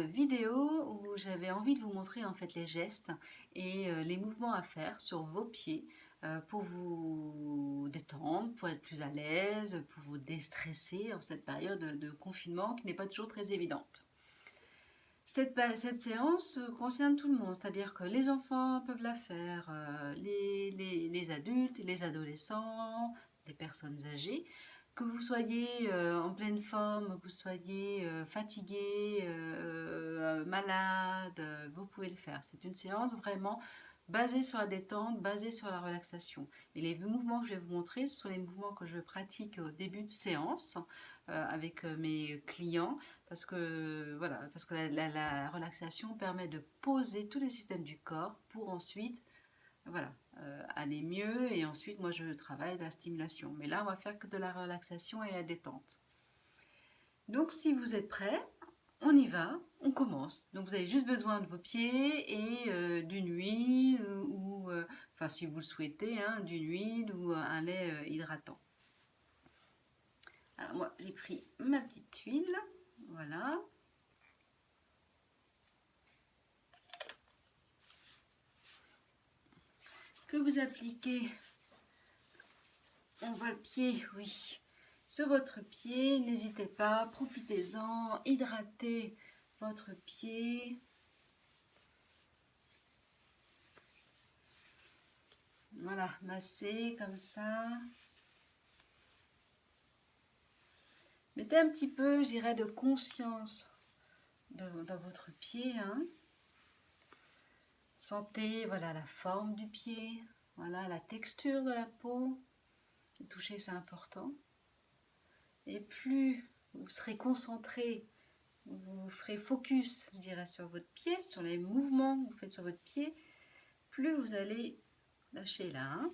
vidéo où j'avais envie de vous montrer en fait les gestes et les mouvements à faire sur vos pieds pour vous détendre, pour être plus à l'aise, pour vous déstresser en cette période de confinement qui n'est pas toujours très évidente. Cette séance concerne tout le monde, c'est-à-dire que les enfants peuvent la faire, les adultes, les adolescents, les personnes âgées. Que vous soyez en pleine forme, que vous soyez fatigué, malade, vous pouvez le faire. C'est une séance vraiment basée sur la détente, basée sur la relaxation. Et les mouvements que je vais vous montrer, ce sont les mouvements que je pratique au début de séance avec mes clients, parce que, voilà, parce que la relaxation permet de poser tous les systèmes du corps pour ensuite voilà, aller mieux. Et ensuite, moi, je travaille la stimulation. Mais là, on va faire que de la relaxation et la détente. Donc, si vous êtes prêts, on y va, on commence. Donc, vous avez juste besoin de vos pieds et d'une huile ou, enfin, si vous le souhaitez, hein, d'une huile ou un lait hydratant. Alors, moi, j'ai pris ma petite huile. Voilà. Que vous appliquez, on voit le pied, oui, sur votre pied, n'hésitez pas, profitez-en, hydratez votre pied. Voilà, massez comme ça. Mettez un petit peu, je dirais, de conscience dans votre pied. Hein. Sentez, voilà, la forme du pied, voilà, la texture de la peau. Et toucher, c'est important. Et plus vous serez concentré, vous ferez focus, je dirais, sur votre pied, sur les mouvements que vous faites sur votre pied, plus vous allez lâcher là. Hein.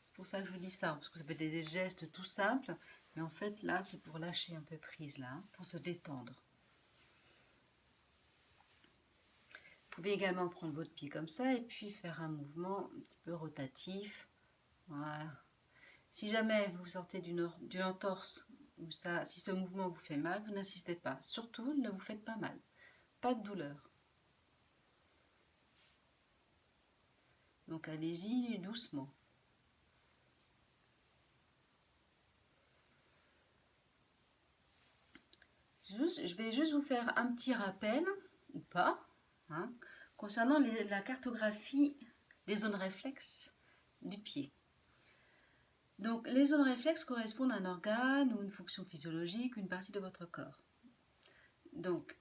C'est pour ça que je vous dis ça, parce que ça peut être des gestes tout simples, mais en fait là, c'est pour lâcher un peu prise là, hein, pour se détendre. Vous pouvez également prendre votre pied comme ça et puis faire un mouvement un petit peu rotatif. Voilà. Si jamais vous sortez d'une entorse, ou ça, si ce mouvement vous fait mal, vous n'insistez pas. Surtout, ne vous faites pas mal. Pas de douleur. Donc allez-y doucement. Je vais juste vous faire un petit rappel, ou pas, hein, concernant la cartographie des zones réflexes du pied. Donc les zones réflexes correspondent à un organe ou une fonction physiologique, une partie de votre corps. Donc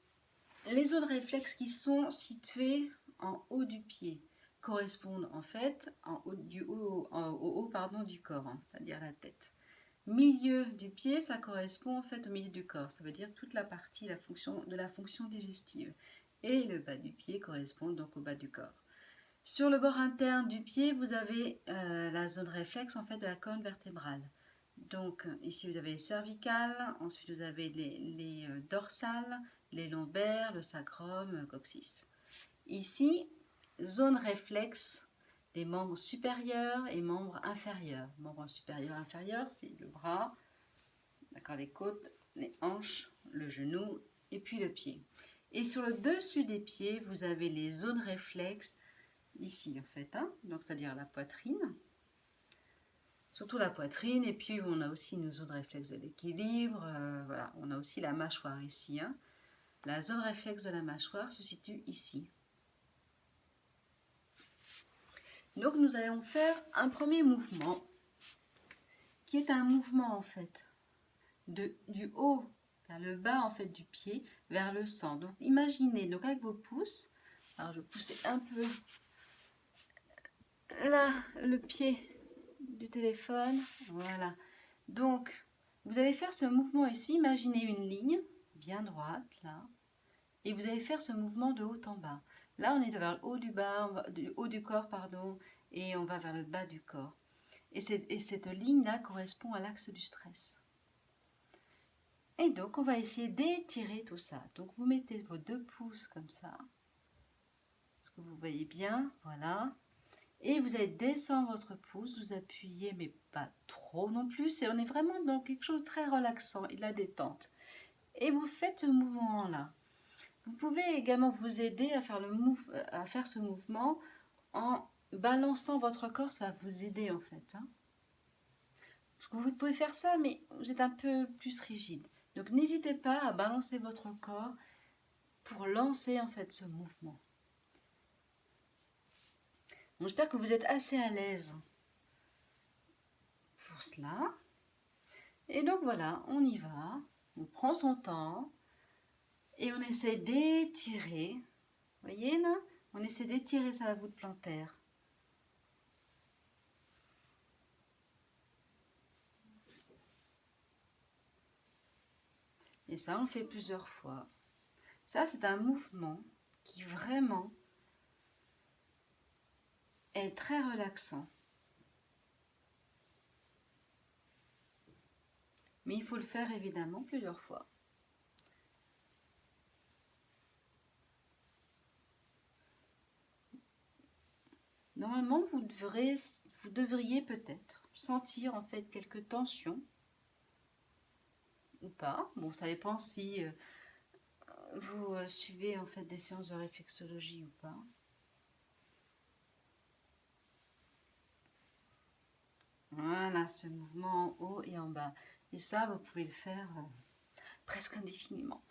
les zones réflexes qui sont situées en haut du pied correspondent en fait au haut du corps, hein, c'est-à-dire la tête. Milieu du pied, ça correspond en fait au milieu du corps, ça veut dire toute la partie de la fonction digestive. Et le bas du pied correspond donc au bas du corps. Sur le bord interne du pied, vous avez la zone réflexe en fait de la colonne vertébrale. Donc ici vous avez les cervicales, ensuite vous avez les dorsales, les lombaires, le sacrum, le coccyx. Ici, zone réflexe des membres supérieurs et membres inférieurs. Membres supérieurs et inférieurs, c'est le bras, d'accord, les côtes, les hanches, le genou et puis le pied. Et sur le dessus des pieds, vous avez les zones réflexes d'ici en fait, hein, donc c'est-à-dire la poitrine, surtout la poitrine, et puis on a aussi une zone réflexe de l'équilibre, voilà, on a aussi la mâchoire ici. Hein. La zone réflexe de la mâchoire se situe ici. Donc nous allons faire un premier mouvement qui est un mouvement en fait du haut vers le bas en fait du pied vers le centre. Donc imaginez, donc avec vos pouces, alors je vais pousser un peu là le pied du téléphone, voilà. Donc vous allez faire ce mouvement ici, imaginez une ligne bien droite là, et vous allez faire ce mouvement de haut en bas. Là, on est vers le haut du haut du corps, pardon, et on va vers le bas du corps. Et cette ligne-là correspond à l'axe du stress. Et donc, on va essayer d'étirer tout ça. Donc, vous mettez vos 2 pouces comme ça. Est-ce que vous voyez bien? Voilà. Et vous allez descendre votre pouce, vous appuyez, mais pas trop non plus. Et on est vraiment dans quelque chose de très relaxant et de la détente. Et vous faites ce mouvement-là. Vous pouvez également vous aider à faire ce mouvement en balançant votre corps, ça va vous aider en fait. Hein. Parce que vous pouvez faire ça, mais vous êtes un peu plus rigide. Donc n'hésitez pas à balancer votre corps pour lancer en fait ce mouvement. J'espère que vous êtes assez à l'aise pour cela. Et donc voilà, on y va. On prend son temps et on essaie d'étirer. Vous voyez là? On essaie d'étirer sa voûte plantaire. Et ça, on le fait plusieurs fois. Ça, c'est un mouvement qui vraiment est très relaxant. Mais il faut le faire évidemment plusieurs fois. Normalement, vous devriez peut-être sentir en fait quelques tensions ou pas. Bon, ça dépend si vous suivez en fait des séances de réflexologie ou pas. Voilà, ce mouvement en haut et en bas. Et ça, vous pouvez le faire presque indéfiniment.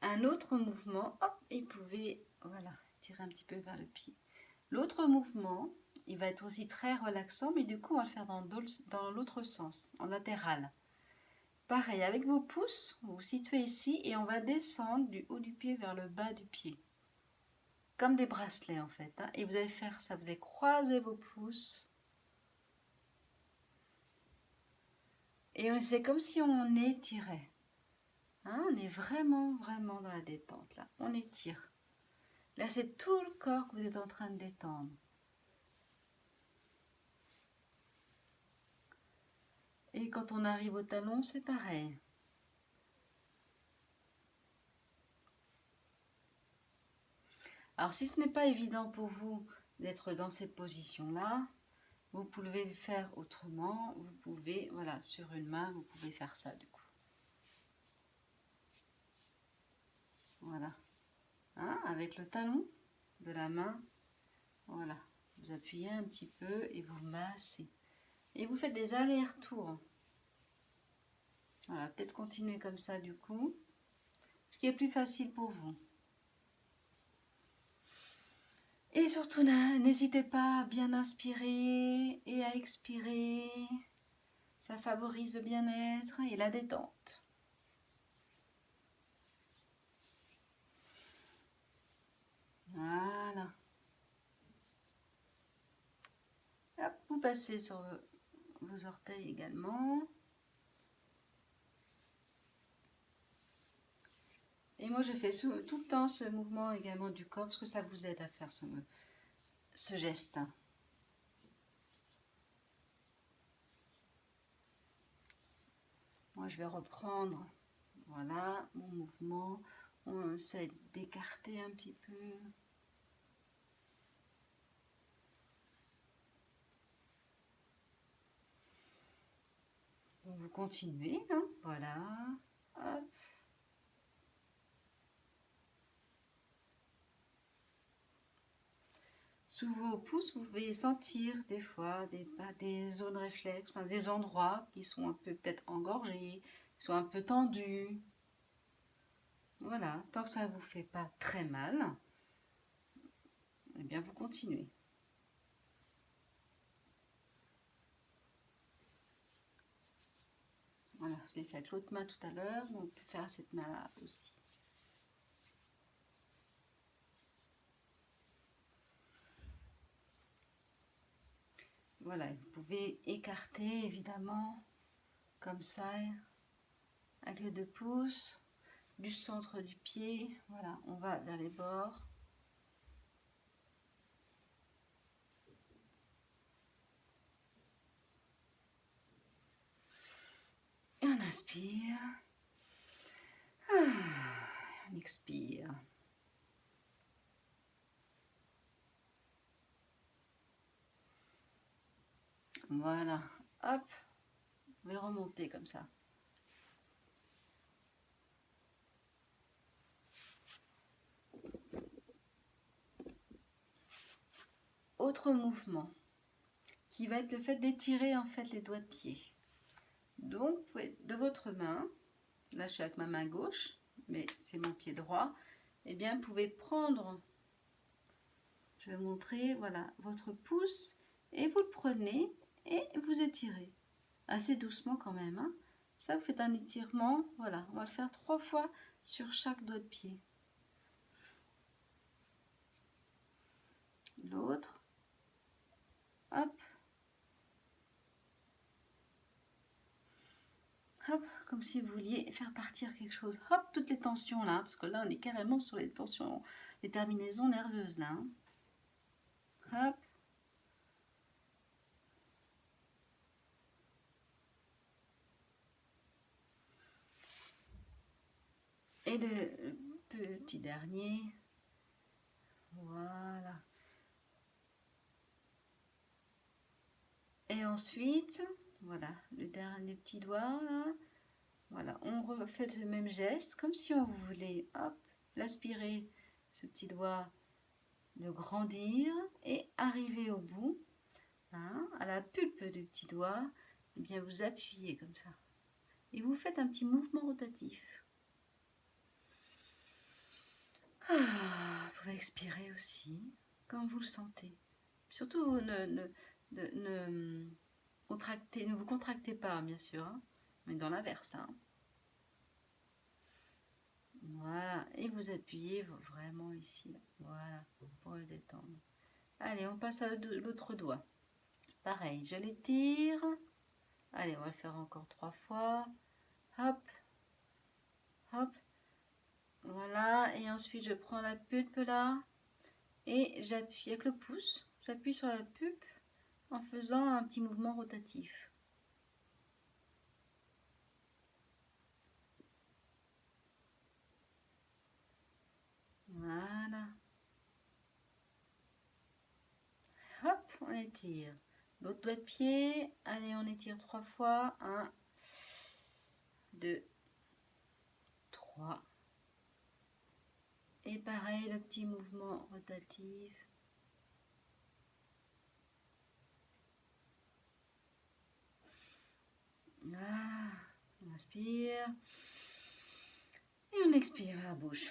Un autre mouvement, hop, et vous pouvez, voilà, tirer un petit peu vers le pied. L'autre mouvement, il va être aussi très relaxant, mais du coup, on va le faire dans l'autre sens, en latéral. Pareil, avec vos pouces, vous vous situez ici et on va descendre du haut du pied vers le bas du pied. Comme des bracelets en fait. Hein. Et vous allez faire ça, vous allez croiser vos pouces. Et c'est comme si on étirait. Hein, on est vraiment, vraiment dans la détente là. On étire. Là, c'est tout le corps que vous êtes en train de détendre. Et quand on arrive au talon, c'est pareil. Alors, si ce n'est pas évident pour vous d'être dans cette position-là, vous pouvez le faire autrement. Vous pouvez, voilà, sur une main, vous pouvez faire ça du coup. Voilà. Hein, avec le talon de la main, voilà. Vous appuyez un petit peu et vous massez. Et vous faites des allers-retours. Voilà, peut-être continuer comme ça du coup. Ce qui est plus facile pour vous. Et surtout, n'hésitez pas à bien inspirer et à expirer. Ça favorise le bien-être et la détente. Voilà. Hop, vous passez sur vos orteils également. Et moi, je fais tout le temps ce mouvement également du corps parce que ça vous aide à faire ce geste. Moi, je vais reprendre, voilà, mon mouvement. On essaie d'écarter un petit peu. Donc, vous continuez, hein, voilà. Hop. Sous vos pouces, vous pouvez sentir des fois des zones réflexes, enfin, des endroits qui sont un peu peut-être engorgés, qui sont un peu tendus. Voilà, tant que ça ne vous fait pas très mal, eh bien vous continuez. Voilà, je l'ai fait avec l'autre main tout à l'heure, on peut faire à cette main-là aussi. Voilà, vous pouvez écarter évidemment, comme ça, avec les 2 pouces, du centre du pied. Voilà, on va vers les bords. Et on inspire. On expire. Voilà, hop, vous pouvez remonter comme ça. autre mouvement qui va être le fait d'étirer en fait les doigts de pied. Donc, vous pouvez, de votre main, là je suis avec ma main gauche, mais c'est mon pied droit, et bien vous pouvez prendre, je vais montrer, voilà, votre pouce, et vous le prenez et vous étirez. Assez doucement quand même, hein. Ça, vous faites un étirement, voilà, on va le faire 3 fois sur chaque doigt de pied. L'autre, hop, hop, comme si vous vouliez faire partir quelque chose. Hop, toutes les tensions là, parce que là, on est carrément sur les tensions, les terminaisons nerveuses là, hein. Hop. Et le petit dernier, voilà. Et ensuite, voilà, le dernier petit doigt, là. Voilà, on refait le même geste, comme si on voulait, hop, l'aspirer, ce petit doigt, le grandir et arriver au bout, hein, à la pulpe du petit doigt, et bien vous appuyez comme ça. Et vous faites un petit mouvement rotatif. Vous pouvez expirer aussi, comme vous le sentez. Surtout, ne vous contractez pas, bien sûr, hein, mais dans l'inverse, là. Voilà, et vous appuyez vraiment ici, là. Voilà, pour le détendre. Allez, on passe à l'autre doigt. Pareil, je l'étire. Allez, on va le faire encore 3 fois. Hop, hop. Voilà, et ensuite je prends la pulpe là et j'appuie avec le pouce. J'appuie sur la pulpe en faisant un petit mouvement rotatif. Voilà. Hop, on étire. L'autre doigt de pied. Allez, on étire 3 fois. 1, 2, 3. Et pareil, le petit mouvement rotatif. Ah, on inspire. Et on expire à la bouche.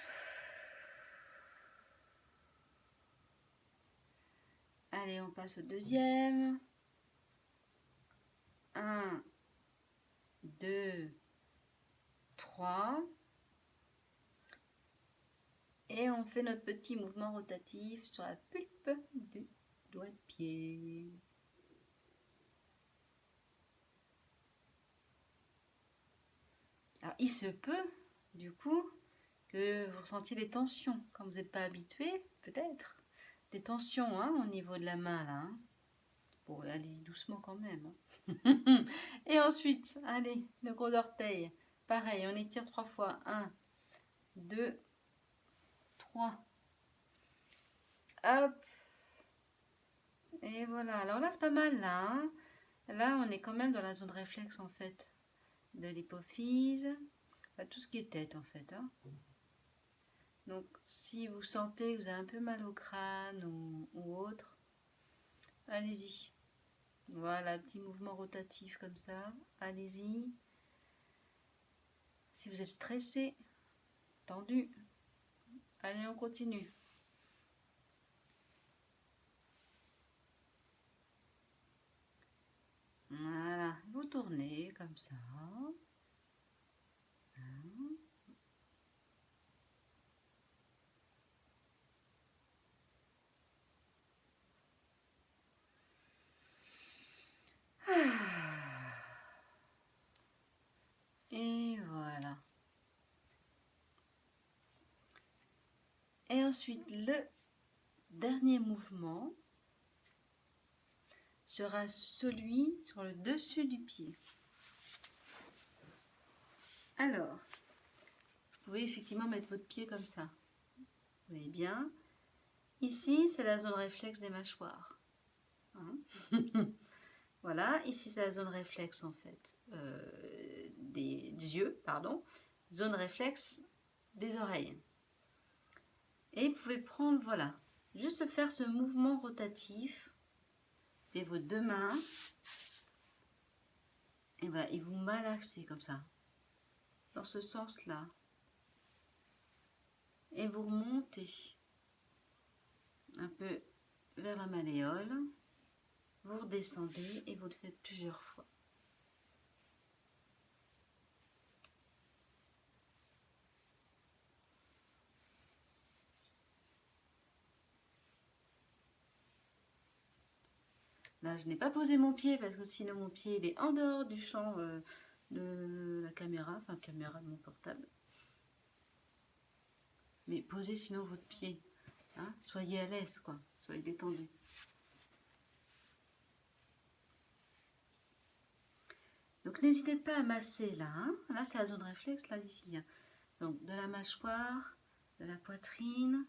Allez, on passe au deuxième. 1, 2, 3. Et on fait notre petit mouvement rotatif sur la pulpe du doigt de pied. Alors, il se peut, du coup, que vous ressentiez des tensions. Quand vous n'êtes pas habitué, peut-être. Des tensions, hein, au niveau de la main, là. Hein. Bon, allez-y doucement quand même. Hein. Et ensuite, allez, le gros orteil. Pareil, on étire 3 fois. 1, 2, 3. Hop. Et voilà. Alors là, c'est pas mal, là. Hein. Là, on est quand même dans la zone réflexe, en fait, de l'hypophyse. Enfin, tout ce qui est tête, en fait. Hein. Donc, si vous sentez que vous avez un peu mal au crâne ou autre, allez-y. Voilà, petit mouvement rotatif comme ça. Allez-y. Si vous êtes stressé, tendu, allez, on continue. Voilà, vous tournez comme ça. Et voilà. Et ensuite, le dernier mouvement sera celui sur le dessus du pied. Alors, vous pouvez effectivement mettre votre pied comme ça. Vous voyez bien. Ici, c'est la zone réflexe des mâchoires. Hein. Voilà, ici c'est la zone réflexe en fait des yeux, pardon, zone réflexe des oreilles. Et vous pouvez prendre, voilà, juste faire ce mouvement rotatif et vos deux mains, et vous malaxez comme ça, dans ce sens-là. Et vous remontez un peu vers la malléole, vous redescendez et vous le faites plusieurs fois. Là, je n'ai pas posé mon pied parce que sinon mon pied il est en dehors du champ de la caméra, enfin caméra de mon portable. Mais posez sinon votre pied, hein, soyez à l'aise quoi, soyez détendu. Donc n'hésitez pas à masser là, hein. Là c'est la zone réflexe, là ici. Hein. Donc de la mâchoire, de la poitrine.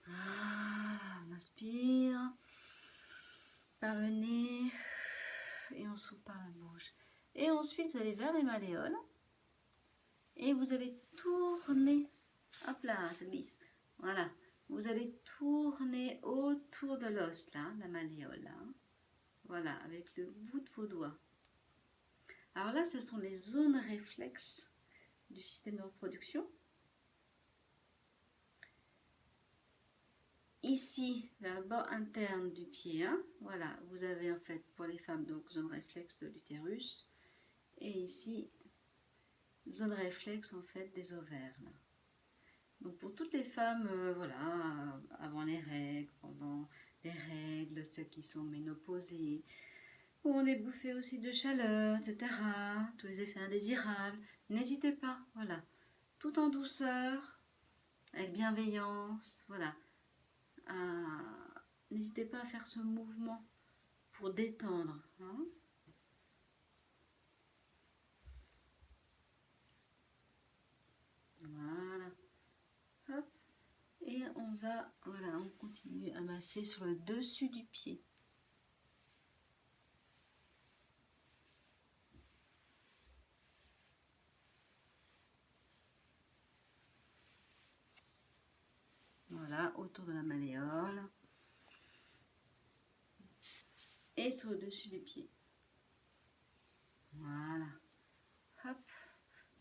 Voilà, on inspire par le nez et on souffle par la bouche. Et ensuite vous allez vers les malléoles et vous allez tourner, hop là, ça glisse. Voilà, vous allez tourner autour de l'os là, la malléole là. Voilà, avec le bout de vos doigts. Alors là, ce sont les zones réflexes du système de reproduction. Ici, vers le bord interne du pied, hein, voilà, vous avez en fait pour les femmes donc zone réflexe de l'utérus. Et ici, zone réflexe en fait des ovaires. Là. Donc pour toutes les femmes, voilà, avant les règles, pendant les règles, celles qui sont ménopausées, où on est bouffé aussi de chaleur, etc. Tous les effets indésirables. N'hésitez pas, voilà, tout en douceur, avec bienveillance, voilà. N'hésitez pas à faire ce mouvement pour détendre. Hein. Voilà. Hop. Et on va, voilà, on continue à masser sur le dessus du pied. Voilà, autour de la malléole. Et sur le dessus du pied. Voilà. Hop.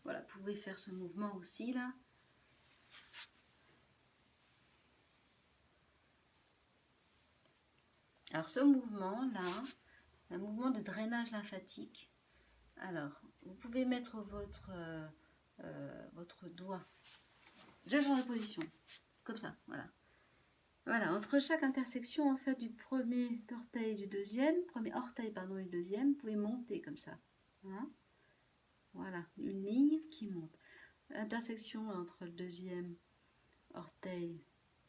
Voilà, vous pouvez faire ce mouvement aussi là. Alors ce mouvement là, un mouvement de drainage lymphatique. Alors, vous pouvez mettre votre doigt. Je change de position. Comme ça, voilà. Voilà, entre chaque intersection en fait du premier orteil et du deuxième, premier orteil pardon et du deuxième, vous pouvez monter comme ça. Hein, voilà, une ligne qui monte. L'intersection entre le deuxième orteil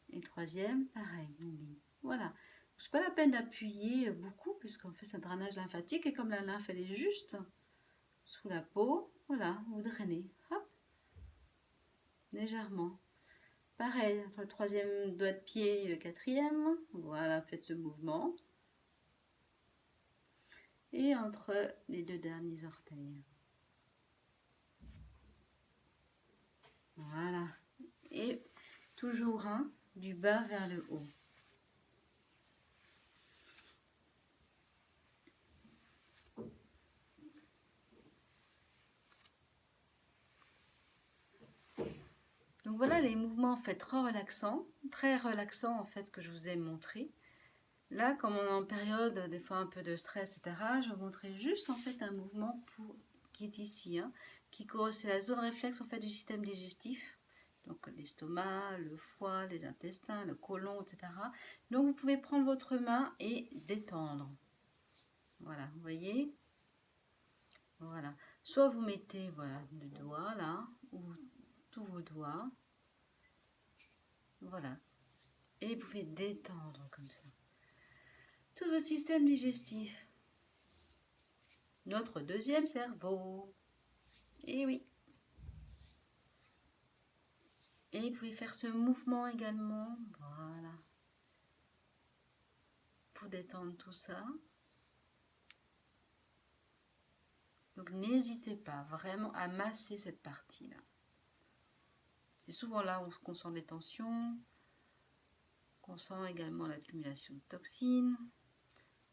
et le troisième, pareil, une ligne. Voilà. C'est pas la peine d'appuyer beaucoup puisqu'on fait ce drainage lymphatique et comme la lymphe elle est juste sous la peau, voilà, vous drainez. Hop, légèrement. Pareil, entre le troisième doigt de pied et le quatrième, voilà, faites ce mouvement. Et entre les deux derniers orteils. Voilà. Et toujours du bas vers le haut. Donc voilà les mouvements en fait relaxants, très relaxants en fait que je vous ai montré. Là, comme on est en période des fois un peu de stress, etc., je vais vous montrer juste en fait un mouvement qui est ici, c'est la zone réflexe en fait du système digestif. Donc l'estomac, le foie, les intestins, le côlon, etc. Donc vous pouvez prendre votre main et détendre. Voilà, vous voyez. Voilà. Soit vous mettez voilà le doigt là ou tous vos doigts. Voilà. Et vous pouvez détendre comme ça. Tout votre système digestif. Notre deuxième cerveau. Et oui. Et vous pouvez faire ce mouvement également. Voilà. Pour détendre tout ça. Donc n'hésitez pas vraiment à masser cette partie-là. C'est souvent là où on sent des tensions. On sent également l'accumulation de toxines.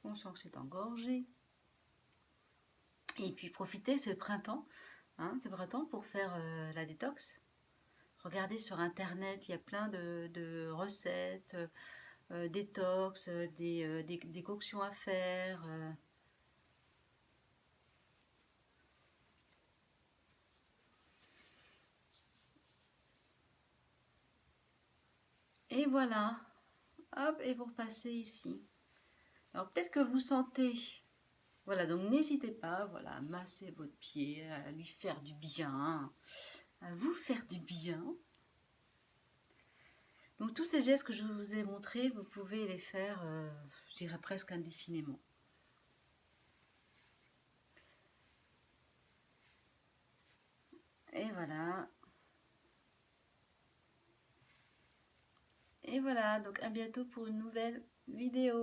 On sent que c'est engorgé. Et puis profitez, c'est le printemps. C'est le printemps pour faire la détox. Regardez sur internet, il y a plein de recettes, détox, des décoctions à faire. Et voilà. Hop, et vous repassez ici. Alors peut-être que vous sentez. Voilà, donc n'hésitez pas, voilà, à masser votre pied, à lui faire du bien, à vous faire du bien. Donc tous ces gestes que je vous ai montrés, vous pouvez les faire, je dirais presque indéfiniment. Et voilà. Et voilà, donc à bientôt pour une nouvelle vidéo.